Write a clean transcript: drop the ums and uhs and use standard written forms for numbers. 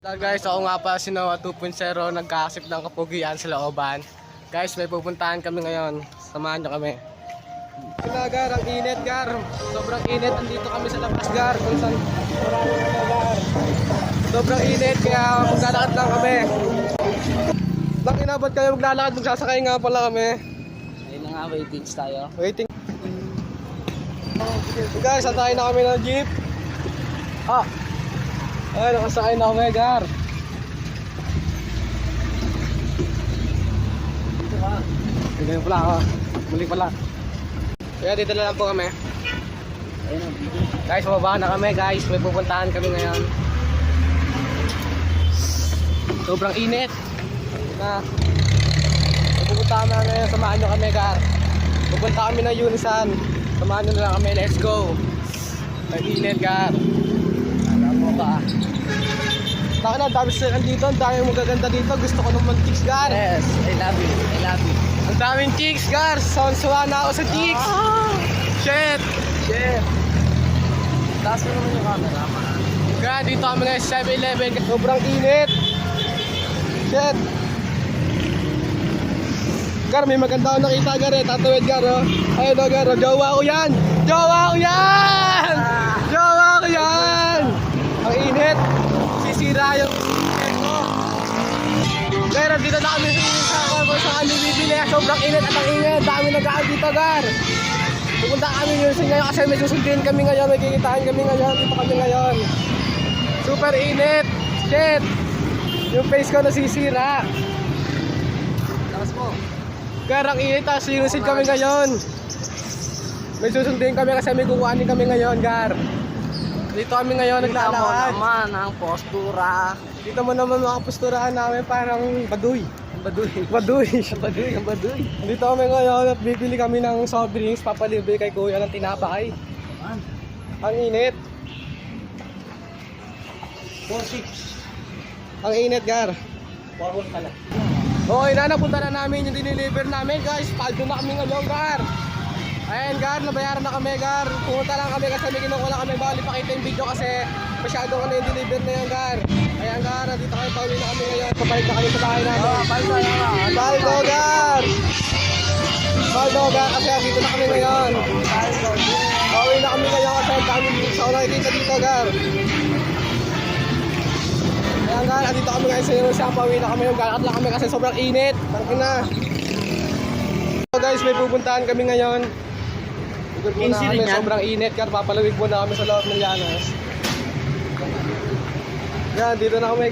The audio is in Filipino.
Guys, ako nga pala si Noah 2.0, nagkakasip ng kapugian sa looban. Guys, may pupuntahan kami ngayon. Samahan nyo kami. Gar, ang init, Gar. Sobrang init. Andito kami sa labas, Gar. Kung saan maraming mga, Gar. Sobrang init, kaya maglalakad lang kami. Nang inabot kayo maglalakad, magsasakay nga pala kami. Ayun na nga, waiting tayo. Waiting. So guys, sasakay na kami ng jeep. Ay, nakasakay na kami, Gar. Ganyan pala ako. Muli pala. Kaya dito na lang po kami. Ayun na, Guys, mababa na kami, guys. May pupuntahan kami ngayon. Sobrang init. Na. May pupuntahan na ngayon. Samahan nyo kami, Gar. Pupunta kami ng Unisan. Samahan nyo na lang kami. Let's go. May init, Gar. Alam mo ba? Baka na, dami sila dito. Ang daming magaganda dito. Gusto ko naman chicks, Gar. yes, I love you, I love you. Ang daming chicks, Gar. Sawan-sawa na ako sa chicks. Shit. Taas mo naman yung camera, man. Kaya dito kami ngayon sa 7-Eleven. Sobrang init. Shit. Gar, may maganda ako nakita, Gar. Tatawid, Gar. Ayun o, Gar. Jowa ko yan. Jowa ko yan. Jowa ko yan. Ang init. Sisira yung init ko. Pero dito na kami sa kami bibili. Sobrang init at ang init. Dami nag-aan dito, Gar. Pupunta kami yun sa ngayon kasi may susundin kami ngayon. May kikitaan kami ngayon. Dito kami ngayon. Super init. Shit. Yung face ko nasisira. Taas mo. Gar, ang init. Tapos sinusid kami ngayon. May susundin kami kasi may kukuhanin kami ngayon, Gar. Dito kami ngayon Tingnan mo naglalakad. naman ang postura. Dito mo naman mga posturahan namin parang baduy. Baduy. Baduy. Baduy, ang baduy. Dito kami ngayon at bibili kami ng soft drinks. Papalibre kay kuya ng tinapay. Man, Ang init. 4-6. Ang init, Gar. 4-1 pala. Okay na, napunta na namin yung diniliver namin, guys. Paldo na kami ngayon, Gar. Ayan, Gar, nabayaran na kami, Gar. Pumunta lang kami kasi may kinukuha lang kami. Bali, pakita yung video kasi masyadong ano yung deliver na yun, Gar. Ayan, Gar, dito kayo, pauwi na kami ngayon. Papalit na kami sa bahay namin. Paldo na nga. Paldo, Gar. Paldo, Gar, kasi dito na kami ngayon. Pauwi na kami ngayon kasi kami sa ulang kita dito, Gar. Ayan, Gar, dito kami ngayon sa Jerusalem. Pauwi na kami yung galakad lang kami kasi sobrang init. Tangin na. So guys, may pupuntahan kami ngayon. Ikot muna Easy kami, rin yan. sobrang init, Gar. Papalawig muna kami sa loob ng Llanos. Yan, dito na kami.